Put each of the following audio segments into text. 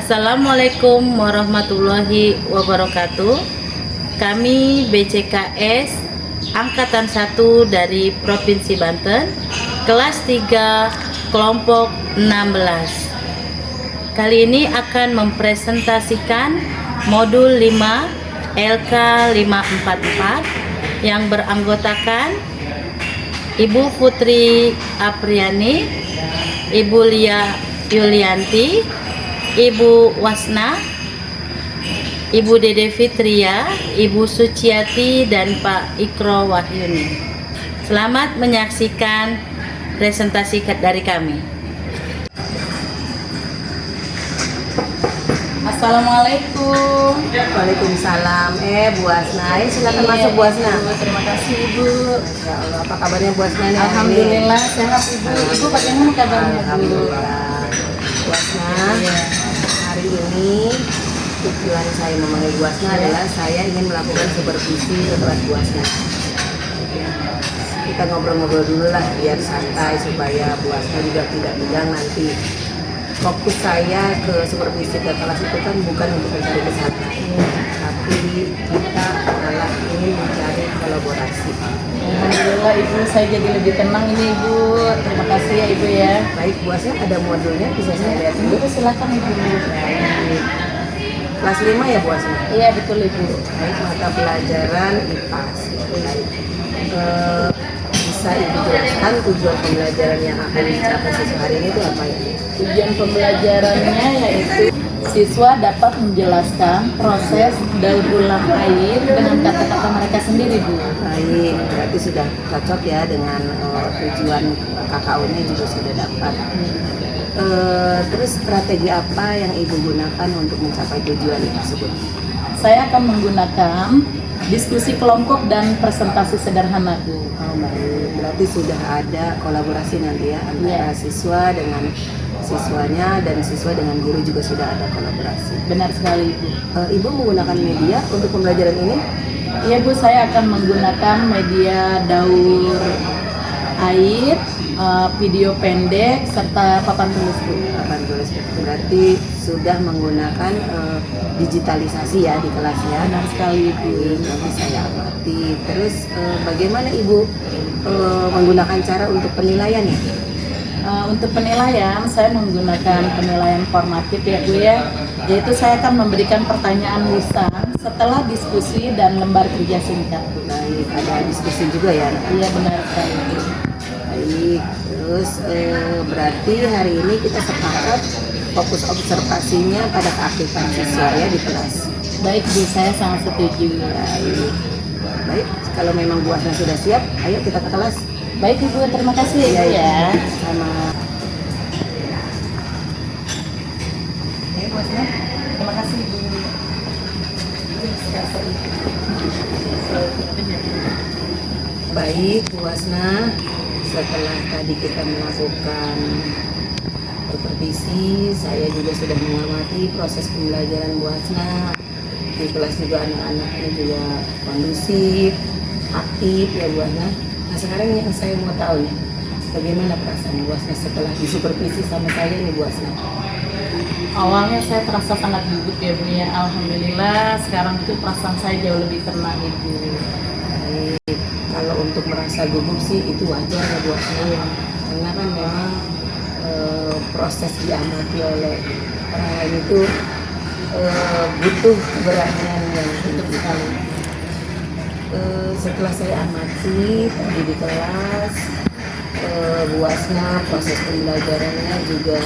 Assalamualaikum warahmatullahi wabarakatuh. Kami BCKS Angkatan 1 dari Provinsi Banten, kelas 3, kelompok 16. Kali ini akan mempresentasikan modul 5 LK 544 yang beranggotakan Ibu Putri Apriani, Ibu Lia Yulianti, Ibu Wasna, Ibu Dede Fitria, Ibu Suciati, dan Pak Ikro Wahyuni. Selamat menyaksikan presentasi dari kami. Assalamualaikum. Waalaikumsalam. Bu Asna, silakan masuk Bu Asna. Terima kasih Ibu. Ya Allah, apa kabarnya Bu Asna nih? Alhamdulillah sehat Ibu. Ibu bagaimana kabarnya Bu? Alhamdulillah. Bu Asna, hari ini tujuan saya memanggil Bu Asna adalah saya ingin melakukan supervisi ke kelas Bu Asna. Kita ngobrol-ngobrol dulu lah biar santai supaya Bu Asna juga tidak bilang nanti fokus saya ke supervisi ke kelas itu kan bukan untuk mencari kesalahan, tapi kita adalah ingin mencari kolaborasi. Alhamdulillah Ibu, saya jadi lebih tenang ini Ibu. Terima kasih ya Ibu ya. Baik Bu Asna, ada modulnya bisa saya lihat dulu. Ibu silakan Ibu. Kelas 5 ya Bu Asna? Iya betul Ibu. Baik, mata pelajaran IPA. Bisa Ibu jelaskan tujuan pembelajaran yang akan dicapai siswa hari ini itu apa ya? Tujuan pembelajarannya yaitu siswa dapat menjelaskan proses daur ulang air dengan kata-kata mereka sendiri Bu. Baik, berarti sudah cocok ya dengan tujuan KKU-nya juga sudah dapat. Terus strategi apa yang Ibu gunakan untuk mencapai tujuan tersebut? Saya akan menggunakan diskusi kelompok dan presentasi sederhana Bu. Baik, berarti sudah ada kolaborasi nanti ya antara siswa dengan siswanya dan siswa dengan guru juga sudah ada kolaborasi. Benar sekali Ibu. Ibu menggunakan media untuk pembelajaran ini? Iya Bu, saya akan menggunakan media daur air, video pendek, serta papan tulis Bu. Papan tulis, berarti sudah menggunakan digitalisasi ya di kelasnya. Benar sekali Ibu. Nanti saya amati. Terus bagaimana Ibu menggunakan cara untuk penilaian ya? Untuk penilaian, saya menggunakan penilaian formatif ya Bu ya. Yaitu saya akan memberikan pertanyaan lisan setelah diskusi dan lembar kerja singkat Bu. Baik, ada diskusi juga ya? Iya benar sekali. Baik, terus berarti hari ini kita sepakat fokus observasinya pada keaktifan siswa ya di kelas. Baik Bu, saya sangat setuju. Baik, kalau memang Bu Asna sudah siap, ayo kita ke kelas. Baik Ibu, terima kasih ya Ibu ya. Sama. Ya Bu Asna, terima kasih Ibu. Baik Bu Asna, setelah tadi kita melakukan supervisi, saya juga sudah mengamati proses pembelajaran Bu Asna. Di kelas juga anak-anaknya juga kondusif, aktif ya Bu Asna. Nah sekarang yang saya mau tahu nih, bagaimana perasaan Bu Asna setelah disupervisi sama saya nih Bu Asna? Awalnya saya terasa sangat gugup ya Bu ya. Alhamdulillah sekarang itu perasaan saya jauh lebih tenang Ibu. Baik, kalau untuk merasa gugup sih itu wajar ya Bu Asna, karena kan memang proses diamati oleh orang lain itu butuh keberanian yang tinggi sekali. Setelah saya amati tadi di kelas, Bu Asna proses pembelajarannya juga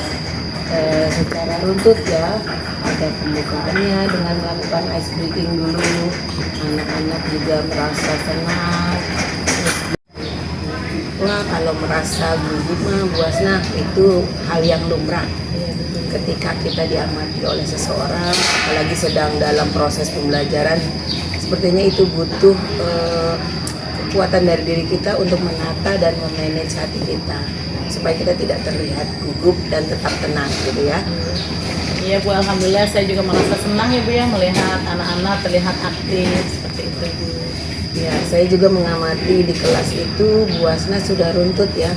secara runtut ya, ada pembukaannya dengan melakukan ice breaking dulu, anak-anak juga merasa senang. Wah, kalau merasa gugup mah Bu Asna itu hal yang lumrah. Ketika kita diamati oleh seseorang, apalagi sedang dalam proses pembelajaran, sepertinya itu butuh kekuatan dari diri kita untuk menata dan memanage hati kita supaya kita tidak terlihat gugup dan tetap tenang gitu ya. Iya Bu, alhamdulillah saya juga merasa senang ya Bu ya melihat anak-anak terlihat aktif seperti itu Bu. Ya, saya juga mengamati di kelas itu Bu Asna sudah runtut ya.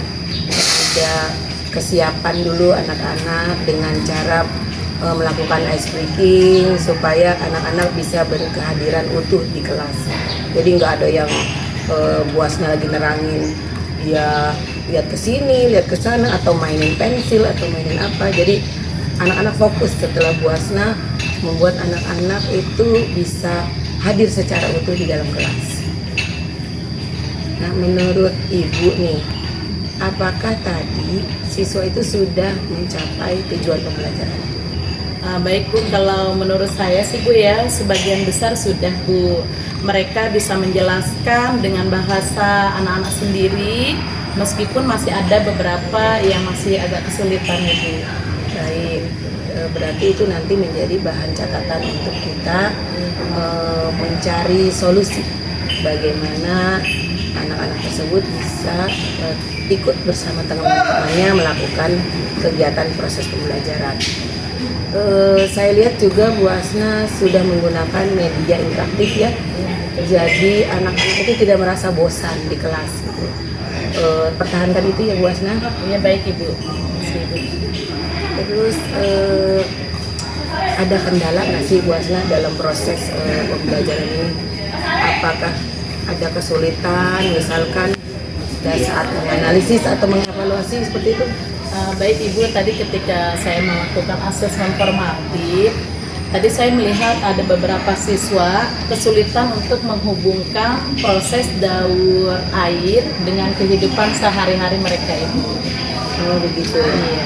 Ada kesiapan dulu anak-anak dengan cara melakukan ice breaking supaya anak-anak bisa berkehadiran utuh di kelas. Jadi nggak ada yang Bu Asna lagi nerangin dia lihat ke sini, lihat ke sana, atau mainin pensil atau mainin apa. Jadi anak-anak fokus setelah Bu Asna membuat anak-anak itu bisa hadir secara utuh di dalam kelas. Nah, menurut Ibu nih, apakah tadi siswa itu sudah mencapai tujuan pembelajaran? Baik Bu, kalau menurut saya sih Bu ya, sebagian besar sudah Bu. Mereka bisa menjelaskan dengan bahasa anak-anak sendiri, meskipun masih ada beberapa yang masih agak kesulitan ya Bu. Baik, berarti itu nanti menjadi bahan catatan untuk kita mencari solusi bagaimana anak-anak tersebut bisa ikut bersama teman-temannya melakukan kegiatan proses pembelajaran. Saya lihat juga Bu Asna sudah menggunakan media interaktif ya, jadi anak-anak itu tidak merasa bosan di kelas gitu. Pertahankan itu ya Bu Asna. Ya baik Ibu. Makasih, Ibu. Terus ada kendala nggak sih Bu Asna dalam proses pembelajaran ini? Apakah ada kesulitan misalkan pada saat menganalisis atau mengevaluasi seperti itu? Baik Ibu, tadi ketika saya melakukan asesmen formatif, tadi saya melihat ada beberapa siswa kesulitan untuk menghubungkan proses daur air dengan kehidupan sehari-hari mereka Ibu. Oh begitu. Iya.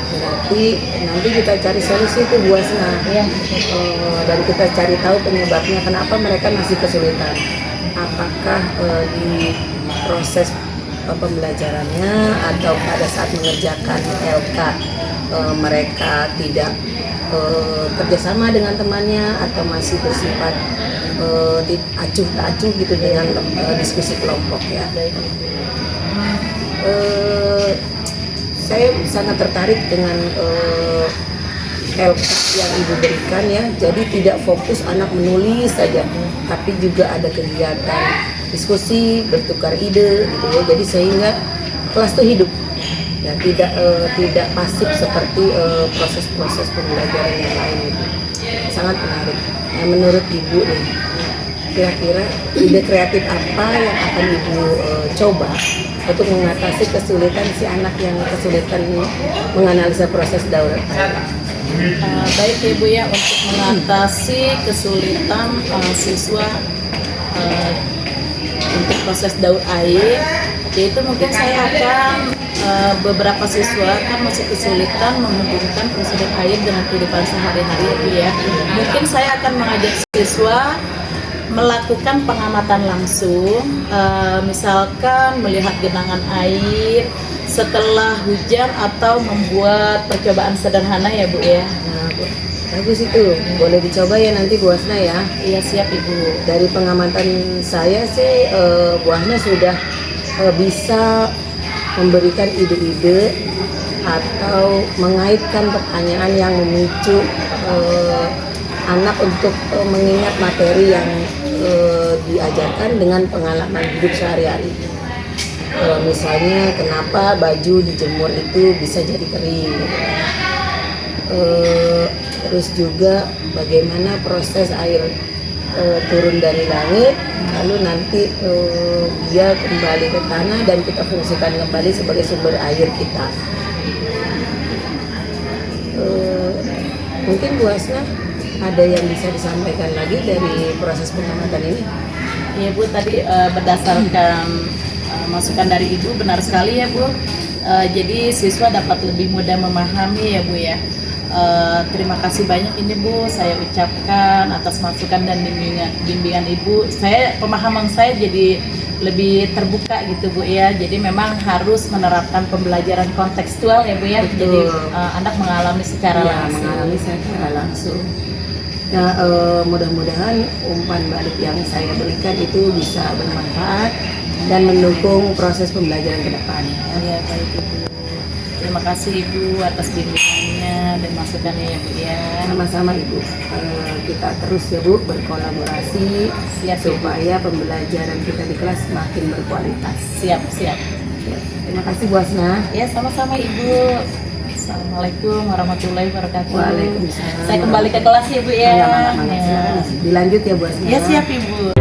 Berarti nanti kita cari solusi itu Bu Asna. Iya. Dan kita cari tahu penyebabnya kenapa mereka masih kesulitan. Apakah di proses pembelajarannya atau pada saat mengerjakan LK mereka tidak kerjasama dengan temannya atau masih bersifat acuh tak acuh gitu dengan diskusi kelompok ya. Saya sangat tertarik dengan LK yang Ibu berikan ya, jadi tidak fokus anak menulis saja, tapi juga ada kegiatan diskusi, bertukar ide gitu ya, jadi sehingga kelas itu hidup ya, tidak pasif seperti proses-proses pembelajaran yang lain gitu. Sangat menarik. Nah, menurut Ibu nih, kira-kira ide kreatif apa yang akan Ibu coba untuk mengatasi kesulitan si anak yang kesulitan menganalisa proses daur air? Baik Ibu ya, untuk mengatasi kesulitan siswa untuk proses daur air, yaitu mungkin saya akan beberapa siswa kan masih kesulitan menghubungkan proses daur air dengan kehidupan sehari-hari Ibu ya. Mungkin saya akan mengajak siswa melakukan pengamatan langsung, misalkan melihat genangan air setelah hujan atau membuat percobaan sederhana ya Bu ya. Nah, bagus itu, boleh dicoba ya nanti Bu Asna ya. Iya siap Ibu. Dari pengamatan saya sih Bu Asna sudah bisa memberikan ide-ide atau mengaitkan pertanyaan yang memicu anak untuk mengingat materi yang diajarkan dengan pengalaman hidup sehari-hari. Misalnya kenapa baju dijemur itu bisa jadi kering, terus juga bagaimana proses air turun dari langit lalu nanti dia kembali ke tanah dan kita fungsikan kembali sebagai sumber air kita. Mungkin Bu Asna ada yang bisa disampaikan lagi dari proses pengamatan ini? Iya Bu, tadi berdasarkan masukan dari Ibu benar sekali ya Bu. Jadi siswa dapat lebih mudah memahami ya Bu ya. Terima kasih banyak ini Bu saya ucapkan atas masukan dan bimbingan Ibu. Pemahaman saya jadi lebih terbuka gitu Bu ya. Jadi memang harus menerapkan pembelajaran kontekstual ya Bu ya. Betul. Jadi anak mengalami secara langsung. Mengalami secara langsung. Nah, mudah-mudahan umpan balik yang saya berikan itu bisa bermanfaat dan mendukung proses pembelajaran ke depan. Ya, baik Ibu. Terima kasih Ibu atas bimbingannya dan masukannya ya Bu ya. Sama-sama Ibu. Kita terus ya Bu berkolaborasi supaya pembelajaran kita di kelas makin berkualitas. Siap. Terima kasih Bu Asna. Ya, sama-sama Ibu. Assalamualaikum warahmatullahi wabarakatuh. Waalaikumsalam. Saya kembali ke kelas ya Bu ya. Silakan, silakan. Dilanjut ya Bu Asna. Ya siap Ibu.